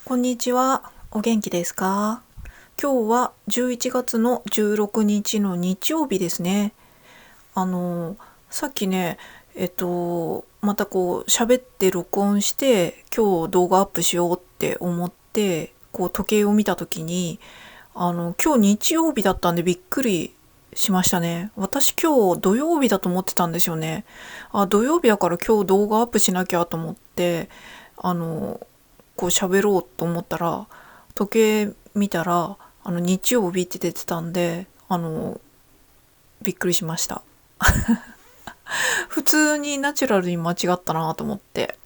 こんにちは。お元気ですか？今日は11月の16日の日曜日ですね。さっきね、また喋って録音して今日動画アップしようって思って時計を見た時に今日日曜日だったんでびっくりしましたね。私今日土曜日だと思ってたんですよね。土曜日だから今日動画アップしなきゃと思って喋ろうと思ったら時計見たら日曜日って出てたんでびっくりしました。普通にナチュラルに間違ったなと思って、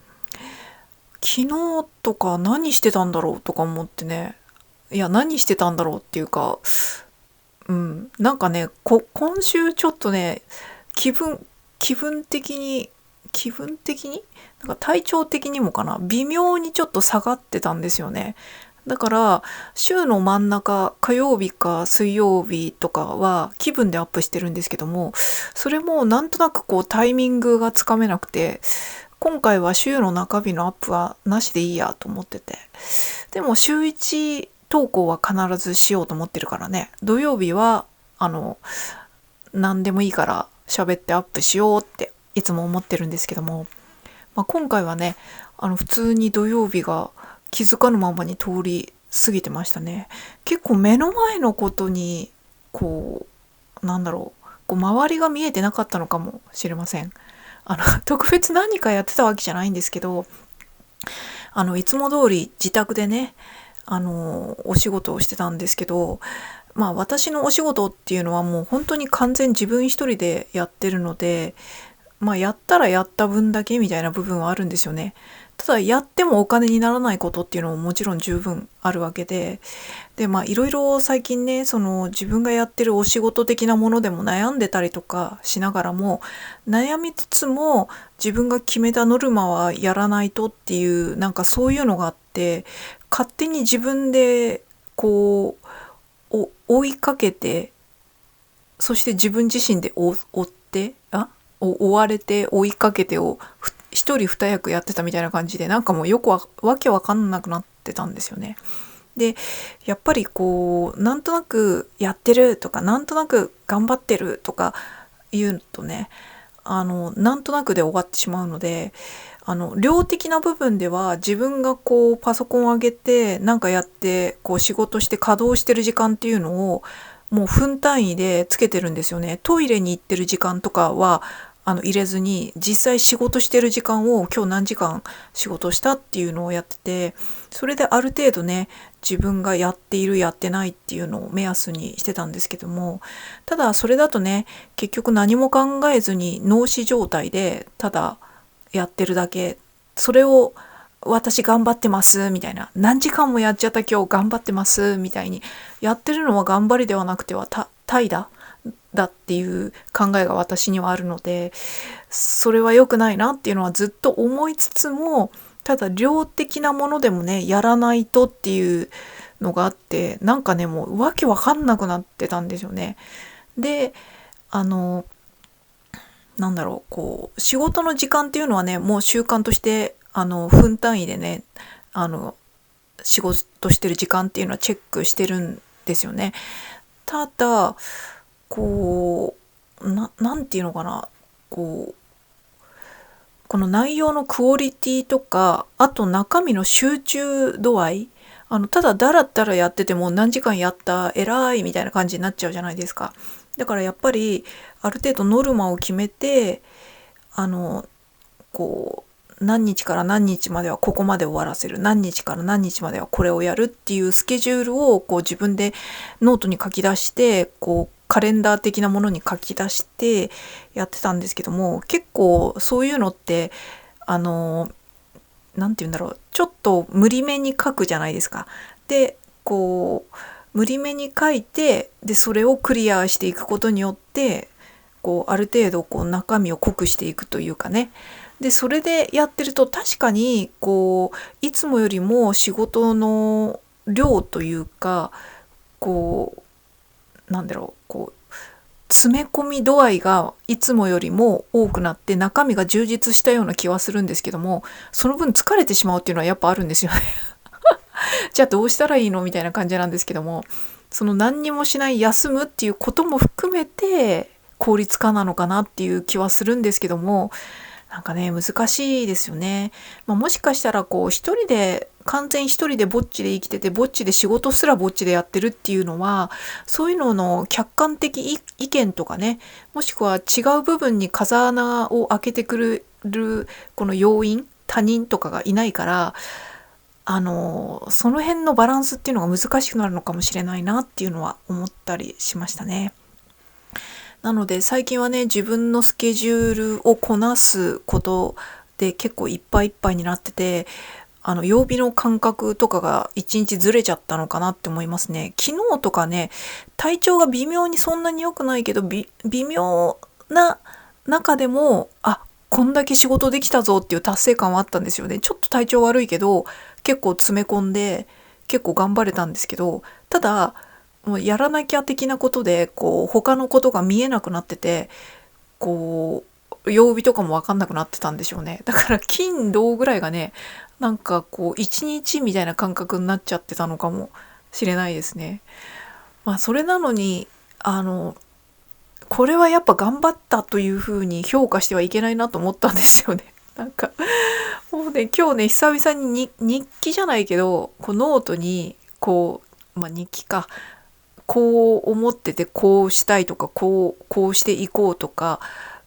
昨日とか何してたんだろうとか思ってね。いや、何してたんだろうっていうか、なんかね、今週ちょっとね、気分気分的に気分的になんか体調的にもかな、微妙にちょっと下がってたんですよね。だから週の真ん中、火曜日か水曜日とかは気分でアップしてるんですけども、それもなんとなくタイミングがつかめなくて、今回は週の中日のアップはなしでいいやと思ってて、でも週1投稿は必ずしようと思ってるからね、土曜日は何でもいいから喋ってアップしようっていつも思ってるんですけども、今回はね、普通に土曜日が気づかぬままに通り過ぎてましたね。結構目の前のことになんだろう、周りが見えてなかったのかもしれません。特別何かやってたわけじゃないんですけど、いつも通り自宅でね、お仕事をしてたんですけど、私のお仕事っていうのはもう本当に完全自分一人でやってるので、やったらやった分だけみたいな部分はあるんですよね。ただやってもお金にならないことっていうのももちろん十分あるわけで、いろいろ最近ね、その自分がやってるお仕事的なものでも悩んでたりとかしながらも、悩みつつも自分が決めたノルマはやらないとっていう、なんかそういうのがあって、勝手に自分で追いかけて、そして自分自身で追って追われて追いかけてを一人二役やってたみたいな感じで、なんかもうよくわけわかんなくなってたんですよね。で、やっぱりなんとなくやってるとか、なんとなく頑張ってるとか言うとね、なんとなくで終わってしまうので、量的な部分では自分がパソコンを上げてなんかやって仕事して稼働してる時間っていうのをもう分単位でつけてるんですよね。トイレに行ってる時間とかは入れずに、実際仕事してる時間を今日何時間仕事したっていうのをやってて、それである程度ね、自分がやっているやってないっていうのを目安にしてたんですけども、ただそれだとね、結局何も考えずに脳死状態でただやってるだけ、それを私頑張ってますみたいな、何時間もやっちゃった今日頑張ってますみたいにやってるのは頑張りではなくては怠惰だっていう考えが私にはあるので、それは良くないなっていうのはずっと思いつつも、ただ量的なものでもねやらないとっていうのがあって、なんかねもうわけわかんなくなってたんですよね。で、なんだろう、仕事の時間っていうのはね、もう習慣として分単位でね、あの仕事してる時間っていうのはチェックしてるんですよね。ただなんていうのかな、ここの内容のクオリティとか、あと中身の集中度合い、ただだらだらやってても何時間やった偉いみたいな感じになっちゃうじゃないですか。だからやっぱりある程度ノルマを決めて、あの何日から何日まではここまで終わらせる、何日から何日まではこれをやるっていうスケジュールを自分でノートに書き出して、カレンダー的なものに書き出してやってたんですけども、結構そういうのってなんて言うんだろう、ちょっと無理めに書くじゃないですか。で無理めに書いて、でそれをクリアしていくことによってある程度中身を濃くしていくというかね。でそれでやってると確かにいつもよりも仕事の量というか、なんだろう、詰め込み度合いがいつもよりも多くなって中身が充実したような気はするんですけども、その分疲れてしまうっていうのはやっぱあるんですよね。じゃあどうしたらいいのみたいな感じなんですけども、その何にもしない休むっていうことも含めて効率化なのかなっていう気はするんですけども、なんかね、難しいですよね。もしかしたらこう一人で、完全一人でぼっちで生きてて、ぼっちで仕事すらぼっちでやってるっていうのは、そういうのの客観的意見とかね、もしくは違う部分に風穴を開けてくるこの要因、他人とかがいないから、その辺のバランスっていうのが難しくなるのかもしれないなっていうのは思ったりしましたね。なので最近はね、自分のスケジュールをこなすことで結構いっぱいいっぱいになってて、曜日の感覚とかが一日ずれちゃったのかなって思いますね。昨日とかね、体調が微妙にそんなに良くないけど、微妙な中でも、こんだけ仕事できたぞっていう達成感はあったんですよね。ちょっと体調悪いけど、結構詰め込んで、結構頑張れたんですけど、ただ、もうやらなきゃ的なことで、こう、他のことが見えなくなってて、こ曜日とかも分かんなくなってたんでしょうね。だから金土ぐらいがね、なんかこう一日みたいな感覚になっちゃってたのかもしれないですね。それなのに、これはやっぱ頑張ったというふうに評価してはいけないなと思ったんですよね。なんかもうね、今日ね、久々に日記じゃないけど、こうノートにこう、日記か、こう思っててこうしたいとか、こうしていこうとか、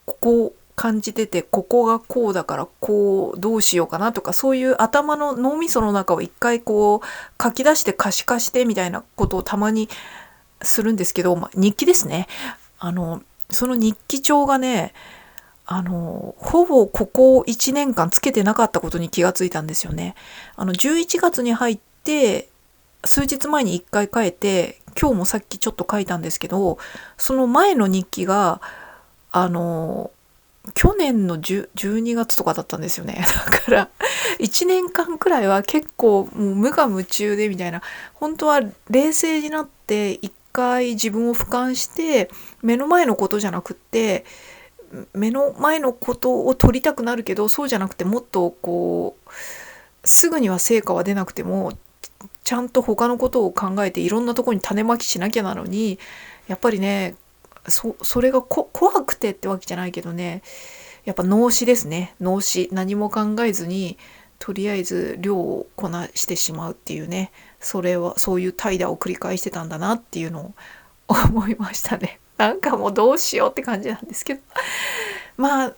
ここ感じてて、ここがこうだからこうどうしようかなとか、そういう頭の脳みその中を一回こう書き出して可視化してみたいなことをたまにするんですけど、日記ですね。その日記帳がね、ほぼここ1年間つけてなかったことに気がついたんですよね。11月に入って数日前に1回書いて、今日もさっきちょっと書いたんですけど、その前の日記が去年の12月とかだったんですよね。だから1年間くらいは結構もう無我夢中でみたいな、本当は冷静になって一回自分を俯瞰して、目の前のことじゃなくって、目の前のことを取りたくなるけど、そうじゃなくて、もっとこうすぐには成果は出なくても、ちゃんと他のことを考えていろんなところに種まきしなきゃなのに、やっぱりね、それが怖くてってわけじゃないけどね、やっぱ脳死ですね。脳死。何も考えずに、とりあえず量をこなしてしまうっていうね、それはそういう怠惰を繰り返してたんだなっていうのを思いましたね。なんかもうどうしようって感じなんですけど、まあ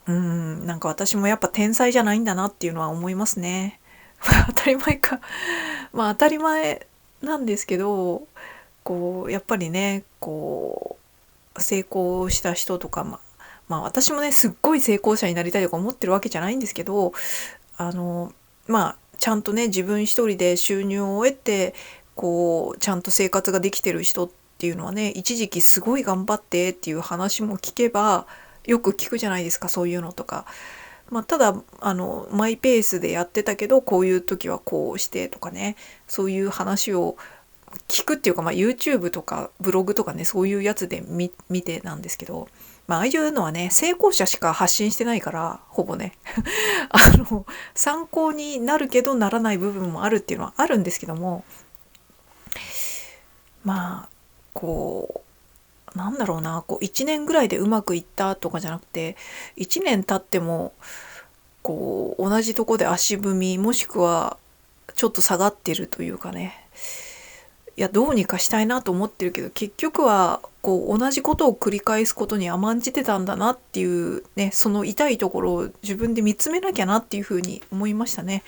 なんか私もやっぱ天才じゃないんだなっていうのは思いますね。当たり前か。当たり前なんですけど、こうやっぱりね、こう成功した人とか、私もね、すっごい成功者になりたいとか思ってるわけじゃないんですけど、ちゃんとね、自分一人で収入を得て、こうちゃんと生活ができてる人っていうのはね、一時期すごい頑張ってっていう話も聞けば、よく聞くじゃないですか、そういうのとか。ただマイペースでやってたけど、こういう時はこうしてとかね、そういう話を聞くっていうか、YouTube とかブログとかね、そういうやつで見てなんですけど、ああいうのはね、成功者しか発信してないから、ほぼね参考になるけどならない部分もあるっていうのはあるんですけども、こなんだろうな、こう1年ぐらいでうまくいったとかじゃなくて、1年経ってもこう同じとこで足踏み、もしくはちょっと下がってるというかね、いやどうにかしたいなと思ってるけど、結局はこう同じことを繰り返すことに甘んじてたんだなっていうね、その痛いところを自分で見つめなきゃなっていうふうに思いましたね。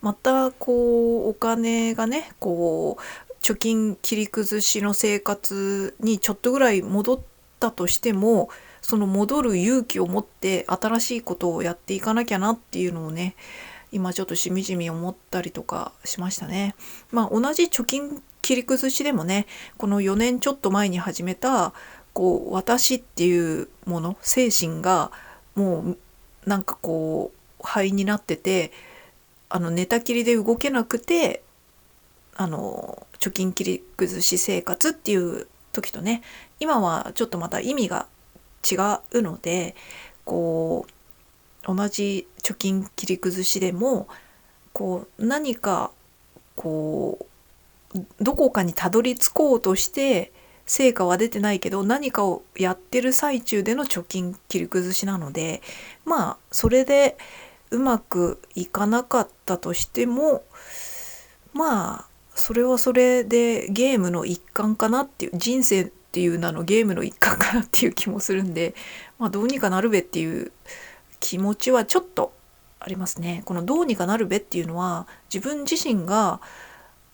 またこうお金がね、こう貯金切り崩しの生活にちょっとぐらい戻ったとしても、その戻る勇気を持って新しいことをやっていかなきゃなっていうのをね、今ちょっとしみじみ思ったりとかしましたね。同じ貯金切り崩しでもね、この4年ちょっと前に始めたこう私っていうもの、精神がもうなんかこう灰になってて、寝たきりで動けなくて、貯金切り崩し生活っていう時とね、今はちょっとまた意味が違うので、こう同じ貯金切り崩しでもこう何かこどこかにたどり着こうとして成果は出てないけど何かをやってる最中での貯金切り崩しなので、まあそれでうまくいかなかったとしても、まあそれはそれでゲームの一環かなっていう、人生っていう名のゲームの一環かなっていう気もするんで、まあどうにかなるべっていう気持ちはちょっとありますね。このどうにかなるべっていうのは自分自身が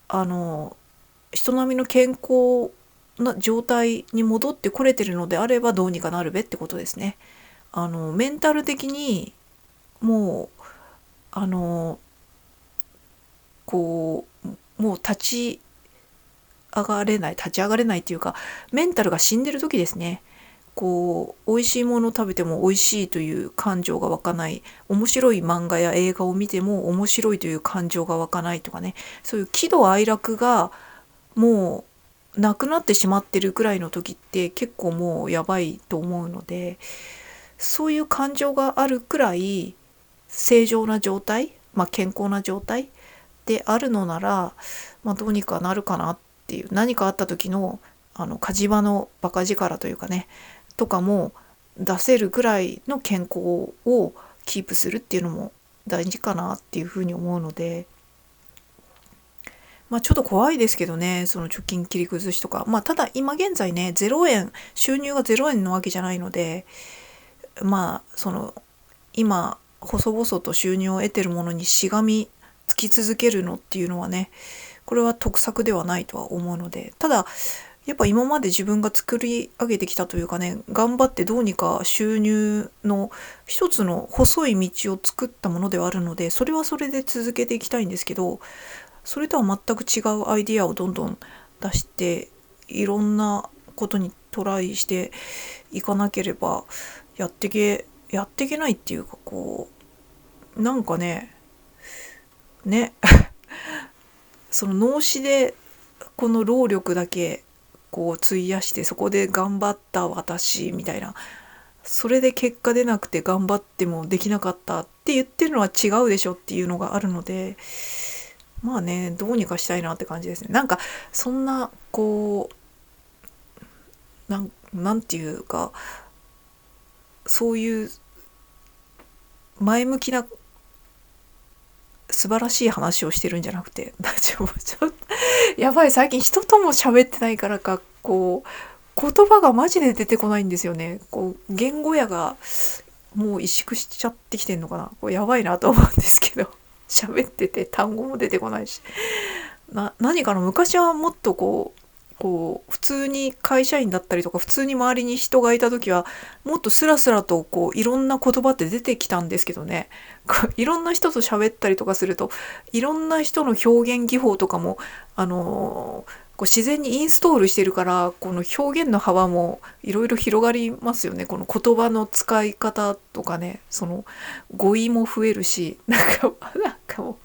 人並みの健康な状態に戻ってこれてるのであればどうにかなるべってことですね。メンタル的にもうこもう立ち上がれないっていうか、メンタルが死んでる時ですね。美味しいものを食べても美味しいという感情が湧かない、面白い漫画や映画を見ても面白いという感情が湧かないとかね、そういう喜怒哀楽がもうなくなってしまってるくらいの時って結構もうやばいと思うので、そういう感情があるくらい正常な状態、健康な状態であるのなら、どうにかなるかなっていう、何かあった時の火事場のバカ力というかねとかも出せるくらいの健康をキープするっていうのも大事かなっていうふうに思うので、ちょっと怖いですけどね、その貯金切り崩しとか。ただ今現在ね、0円、収入が0円なわけじゃないので、今、細々と収入を得てるものにしがみつき続けるのっていうのはね、これは得策ではないとは思うので、ただ、やっぱ今まで自分が作り上げてきたというかね、頑張ってどうにか収入の一つの細い道を作ったものではあるので、それはそれで続けていきたいんですけど、それとは全く違うアイディアをどんどん出していろんなことにトライしていかなければやっていけないっていうか、なんかねその脳死でこの労力だけ費やしてそこで頑張った私みたいな、それで結果出なくて頑張ってもできなかったって言ってるのは違うでしょっていうのがあるので、どうにかしたいなって感じですね。なんかそんななんていうか、そういう前向きな素晴らしい話をしてるんじゃなくて、ちょっとやばい、最近人とも喋ってないからか、言葉がマジで出てこないんですよね。言語やがもう萎縮しちゃってきてんのかな。やばいなと思うんですけど、喋ってて単語も出てこないし、何かの昔はもっと普通に会社員だったりとか普通に周りに人がいた時はもっとスラスラといろんな言葉って出てきたんですけどね、いろんな人と喋ったりとかするといろんな人の表現技法とかも自然にインストールしてるから、この表現の幅もいろいろ広がりますよね。この言葉の使い方とかね、その語彙も増えるし、なんかもう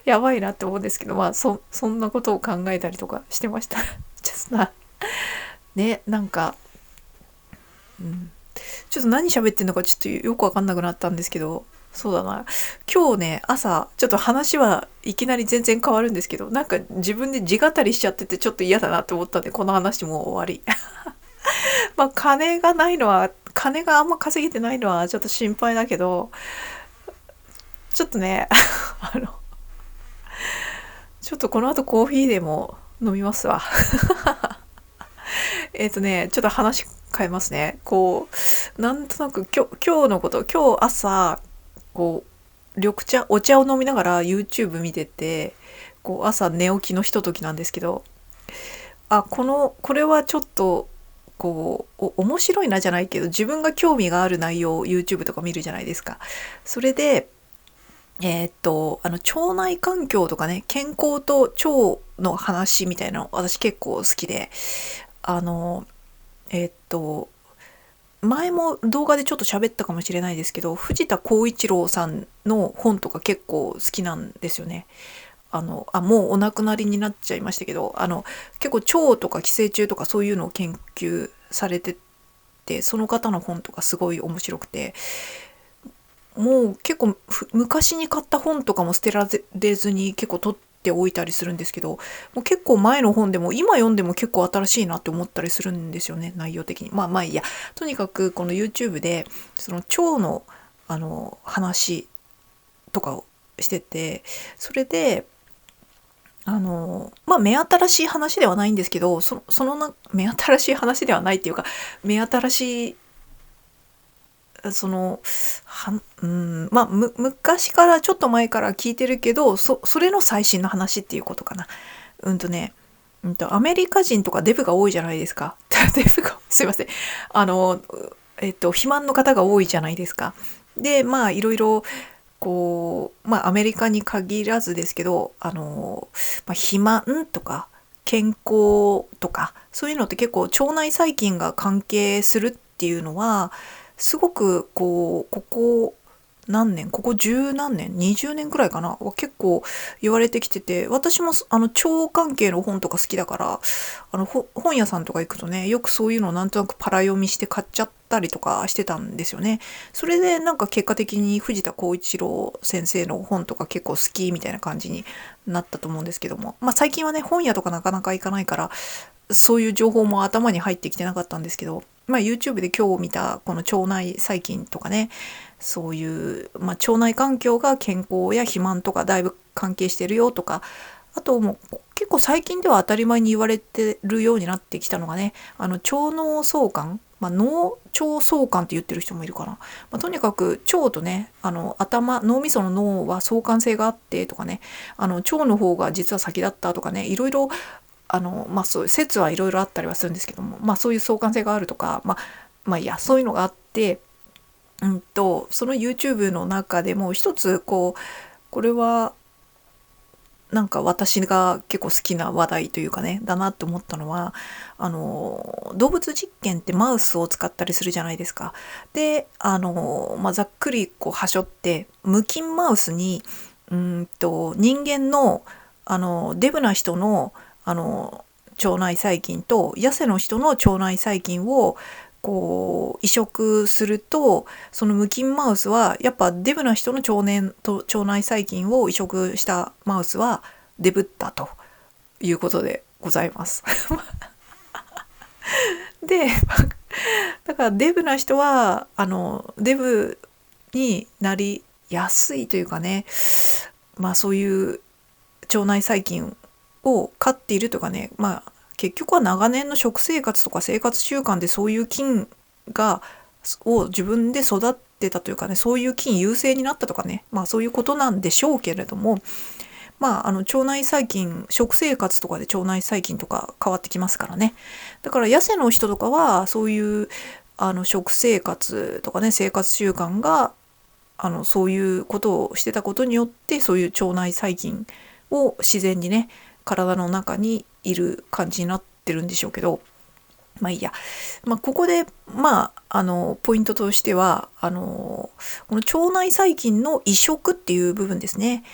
やばいなって思うんですけど、そんなことを考えたりとかしてました。ね、なんか、ちょっと何喋ってんのかちょっとよくわかんなくなったんですけど、そうだな。今日ね、朝、ちょっと話はいきなり全然変わるんですけど、なんか自分で地語りしちゃっててちょっと嫌だなって思ったんで、この話もう終わり。金があんま稼げてないのはちょっと心配だけど、ちょっとね、ちょっとこの後コーヒーでも飲みますわ。ちょっと話変えますね。なんとなく今日のこと、今日朝、お茶を飲みながら YouTube 見てて、朝寝起きのひとときなんですけど、これはちょっと、面白いなじゃないけど、自分が興味がある内容を YouTube とか見るじゃないですか。それで、腸内環境とかね、健康と腸の話みたいなの私結構好きで、あの、えっと、前も動画でちょっと喋ったかもしれないですけど、藤田浩一郎さんの本とか結構好きなんですよね。もうお亡くなりになっちゃいましたけど、結構腸とか寄生虫とかそういうのを研究されてて、その方の本とかすごい面白くて、もう結構昔に買った本とかも捨てられずに結構取っっておいたりするんですけど、もう結構前の本でも今読んでも結構新しいなって思ったりするんですよね、内容的に。まあいいや。とにかくこの YouTube でその腸の話とかをしてて、それで目新しい話ではないんですけど、目新しい話ではないっていうか、目新しい昔からちょっと前から聞いてるけど、それの最新の話っていうことかな。アメリカ人とかデブが多いじゃないですか。デブが、すいません。肥満の方が多いじゃないですか。で、いろいろ、アメリカに限らずですけど、肥満とか、健康とか、そういうのって結構腸内細菌が関係するっていうのは、すごくここ十何年、20年くらいかな、は結構言われてきてて、私も腸関係の本とか好きだから、本屋さんとか行くとね、よくそういうのをなんとなくパラ読みして買っちゃったりとかしてたんですよね。それでなんか結果的に藤田浩一郎先生の本とか結構好きみたいな感じになったと思うんですけども、最近はね、本屋とかなかなか行かないから、そういう情報も頭に入ってきてなかったんですけど、YouTube で今日見たこの腸内細菌とかね、そういう、腸内環境が健康や肥満とかだいぶ関係してるよとか、あともう結構最近では当たり前に言われてるようになってきたのがね、腸脳相関、脳腸相関って言ってる人もいるかな。とにかく腸とね、脳みその脳は相関性があってとかね、腸の方が実は先だったとかね、いろいろそういう説はいろいろあったりはするんですけども、そういう相関性があるとか、いや、そういうのがあって、その YouTube の中でも一つこれはなんか私が結構好きな話題というかね、だなって思ったのは、動物実験ってマウスを使ったりするじゃないですか。で、ざっくりはしょって、無菌マウスに、人間の、デブな人の、腸内細菌と痩せの人の腸内細菌を移植すると、その無菌マウスはやっぱデブな人の腸内細菌を移植したマウスはデブったということでございますで、だからデブな人はデブになりやすいというかね、そういう腸内細菌を飼っているとかね、結局は長年の食生活とか生活習慣でそういう菌を自分で育ってたというかね、そういう菌優勢になったとかね、そういうことなんでしょうけれども、腸内細菌、食生活とかで腸内細菌とか変わってきますからね。だから痩せの人とかはそういう食生活とかね、生活習慣がそういうことをしてたことによって、そういう腸内細菌を自然にね、体の中にいる感じになってるんでしょうけど、いいや。ここで、ポイントとしては、この腸内細菌の移植っていう部分ですね。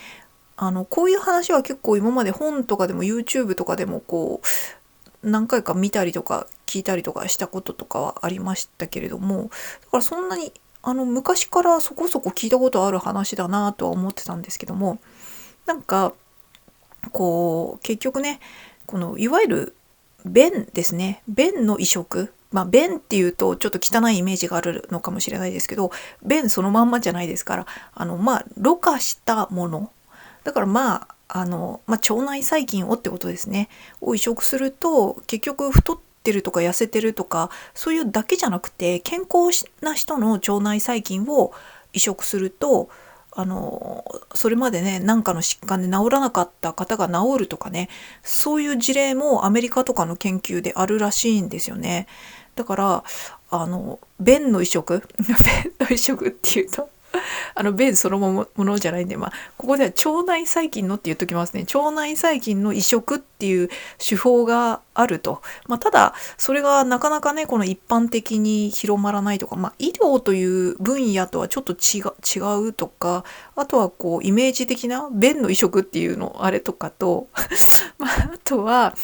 こういう話は結構今まで本とかでも YouTube とかでも何回か見たりとか聞いたりとかしたこととかはありましたけれども、だからそんなに昔からそこそこ聞いたことある話だなとは思ってたんですけども、なんか結局ね、このいわゆる便ですね、便の移植、便っていうとちょっと汚いイメージがあるのかもしれないですけど、便そのまんまじゃないですから、ろ過したものだから、腸内細菌をってことですね、を移植すると、結局太ってるとか痩せてるとかそういうだけじゃなくて、健康な人の腸内細菌を移植すると、それまでね、何かの疾患で治らなかった方が治るとかね、そういう事例もアメリカとかの研究であるらしいんですよね。だから便の移植便の移植っていうと便そのものじゃないんで、ここでは腸内細菌のって言っときますね。腸内細菌の移植っていう手法があると。ただ、それがなかなかね、この一般的に広まらないとか、医療という分野とはちょっと違うとか、あとはイメージ的な便の移植っていうのあれとかと、あとは、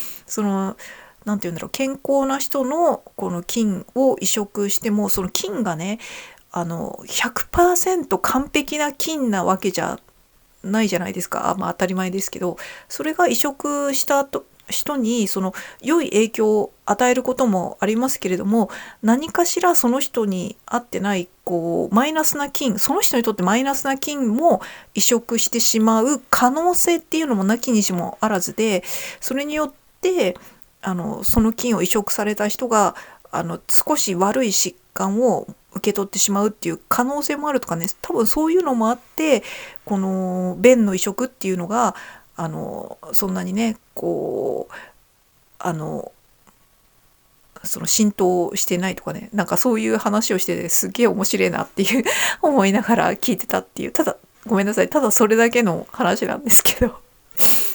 なんていうんだろう、健康な人のこの菌を移植しても、その菌がね、100% 完璧な菌なわけじゃないじゃないですか。まあ当たり前ですけど、それが移植した人にその良い影響を与えることもありますけれども、何かしらその人に合ってないマイナスな菌、その人にとってマイナスな菌も移植してしまう可能性っていうのもなきにしもあらずで、それによってその菌を移植された人が少し悪い疾患を受け取ってしまうっていう可能性もあるとかね、多分そういうのもあって、この便の移植っていうのがそんなにねその浸透してないとかね、なんかそういう話をしててすげえ面白いなっていう思いながら聞いてたっていう、ただごめんなさい、ただそれだけの話なんですけど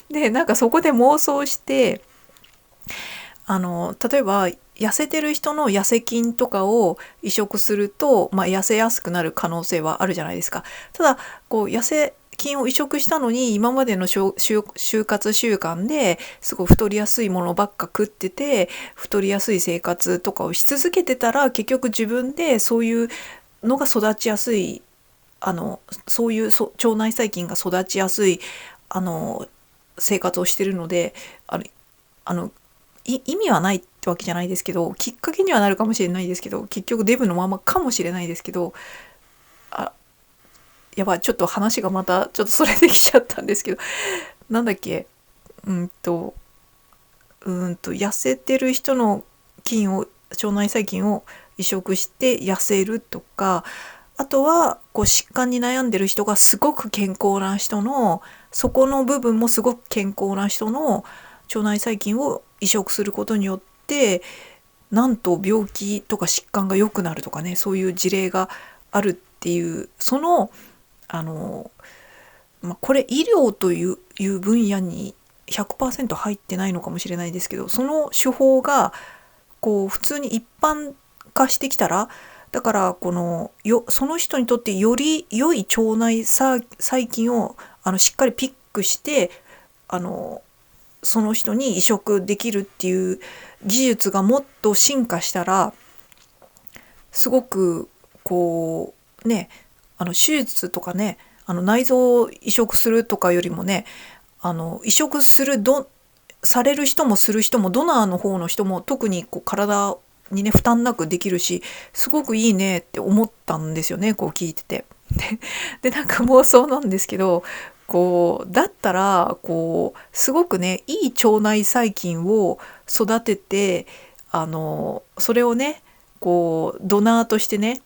でなんかそこで妄想して、例えば痩せてる人の痩せ菌とかを移植すると、痩せやすくなる可能性はあるじゃないですか。ただ痩せ菌を移植したのに今までの就活習慣ですごい太りやすいものばっか食ってて、太りやすい生活とかをし続けてたら、結局自分でそういうのが育ちやすい、そういう腸内細菌が育ちやすい生活をしてるので、あの意味はないってわけじゃないですけど、きっかけにはなるかもしれないですけど、結局デブのままかもしれないですけど、やばい、ちょっと話がまたちょっとそれてきちゃったんですけど、なんだっけ、痩せてる人の腸内細菌を移植して痩せるとか、あとは疾患に悩んでる人がすごく健康な人の、そこの部分もすごく健康な人の腸内細菌を移植することによって、なんと病気とか疾患が良くなるとかね、そういう事例があるっていう、そのこれ医療という分野に 100% 入ってないのかもしれないですけど、その手法が普通に一般化してきたら、だからその人にとってより良い腸内細菌をしっかりピックしてその人に移植できるっていう技術がもっと進化したら、すごく手術とかね、内臓を移植するとかよりもね、移植される人もする人もドナーの方の人も特に体にね負担なくできるし、すごくいいねって思ったんですよね、聞いてて。でなんか妄想なんですけど、だったらすごくねいい腸内細菌を育てて、それをねドナーとしてね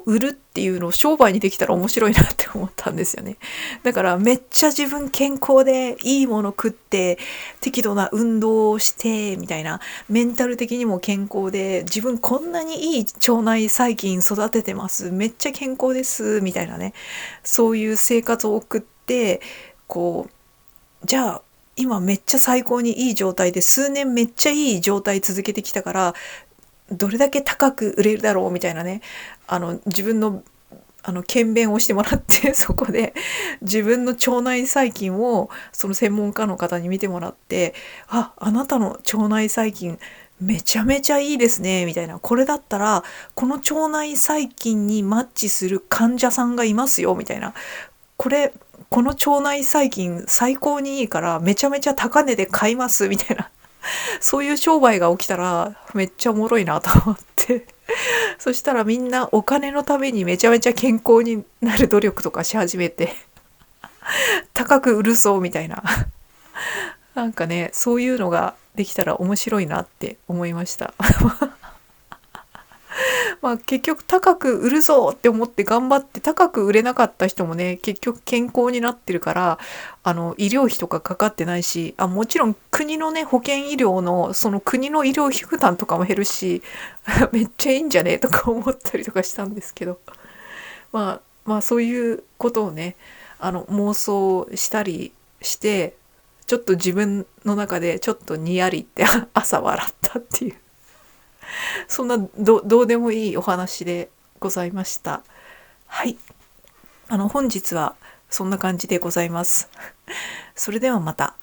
売るっていうのを商売にできたら面白いなって思ったんですよね。だからめっちゃ自分健康でいいもの食って適度な運動をしてみたいな、メンタル的にも健康で自分こんなにいい腸内細菌育ててます、めっちゃ健康ですみたいなね、そういう生活を送って、じゃあ今めっちゃ最高にいい状態で数年めっちゃいい状態続けてきたから、どれだけ高く売れるだろうみたいなね、自分の検便をしてもらってそこで自分の腸内細菌をその専門家の方に見てもらって、あなたの腸内細菌めちゃめちゃいいですねみたいな、これだったらこの腸内細菌にマッチする患者さんがいますよみたいな、この腸内細菌最高にいいからめちゃめちゃ高値で買いますみたいな、そういう商売が起きたらめっちゃおもろいなと思ってそしたらみんなお金のためにめちゃめちゃ健康になる努力とかし始めて高く売るそうみたいななんかね、そういうのができたら面白いなって思いました結局高く売るぞって思って頑張って高く売れなかった人もね、結局健康になってるから、医療費とかかかってないし、もちろん国のね保険医療のその国の医療費負担とかも減るしめっちゃいいんじゃねとか思ったりとかしたんですけど、そういうことをね妄想したりして、ちょっと自分の中でちょっとにやりって朝笑ったっていう、そんなどうでもいいお話でございました。はい、本日はそんな感じでございます。それではまた。